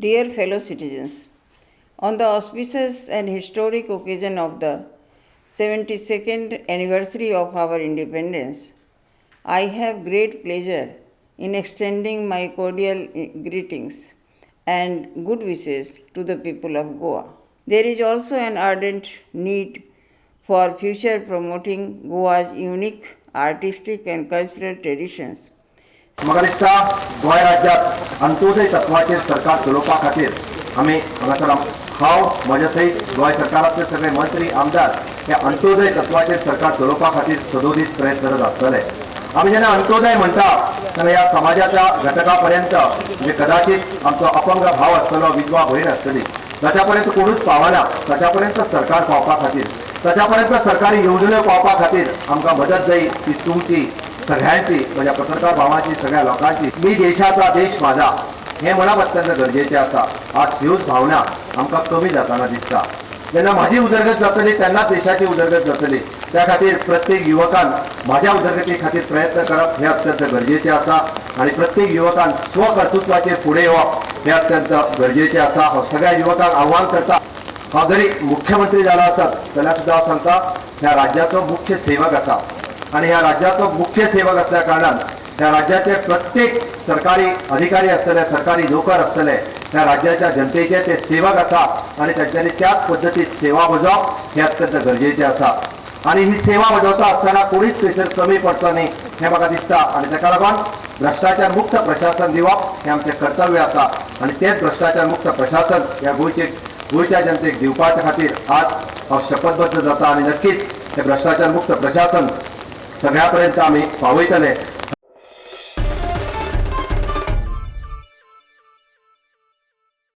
Dear fellow citizens, on the auspicious and historic occasion of the 72nd anniversary of our independence, I have great pleasure in extending my cordial greetings and good wishes to the people of Goa. There is also an ardent need for future promoting Goa's unique artistic and cultural traditions. म्हाका दिसता गोंय राज्यात अंत्योदय तत्वाचेर सरकार चलोवपा खातीर आमी हांगासर हांव म्हज्या सयत गोंय सरकारांतले सगळे मंत्री आमदार हे अंत्योदय तत्वाचेर सरकार चलोवपा खातीर सदोदीत प्रयत्नरत आसतले. आमी जेन्ना अंत्योदय म्हणटा तेन्ना ह्या समाजाच्या घटका पर्यंत म्हणजे कदाचित आमचो अपंग भाव आसतलो, विधवा भयण आसतली, ताच्या पर्यंत कोणूच पावना, ताच्या पर्यंत सरकार पावपा खातीर, ताच्या पर्यंत सरकारी येवजण्यो पावपा खातीर आमकां मदत जाय ती तुमची सगळ्यांची, म्हणजे पत्रकार भावांची, सगळ्या लोकांची. मी देशाचा, देश माझा हे म्हणप अत्यंत गरजेचे आसा. आज ह्योच भावना आमकां कमी जाताना दिसता. जेन्ना म्हाजी उदरगत जातली तेन्नाच देशाची उदरगत जातली. त्या खातीर प्रत्येक युवकान म्हाज्या उदरगती खातीर प्रयत्न करप हे अत्यंत गरजेचे आसा आणि प्रत्येक युवकान स्वकर्तृत्वाचेर फुडें येवप हे अत्यंत गरजेचे आसा. हांव सगळ्या युवकांक आव्हान करता, हांव जरी मुख्यमंत्री जालो आसत जाल्यार सुद्दां हांव सांगता ह्या राज्याचो मुख्य सेवक आसा आणि ह्या राज्याचो मुख्य सेवक असल्या कारणान ह्या राज्याचे प्रत्येक सरकारी अधिकारी असतले, सरकारी नोकर असतले, ह्या राज्याच्या जनतेचे ते सेवक आसा आणि त्यांच्यानी त्याच पद्धतीत सेवा बजावप हे अत्यंत गरजेचे आसा. आणि ही सेवा बजावता असताना कोणीच थंयसर कमी पडचो न्ही हे म्हाका दिसता आणि ताका लागून भ्रष्टाचार मुक्त प्रशासन दिवप हे आमचें कर्तव्य आसा आणि तेच भ्रष्टाचार मुक्त प्रशासन ह्या गोंयच्या जनतेक दिवपाच्या खातीर आज हांव शपथबद्ध जाता आणि नक्कीच हे भ्रष्टाचार मुक्त प्रशासन सगळ्यापर्यंत आम्ही पावयतले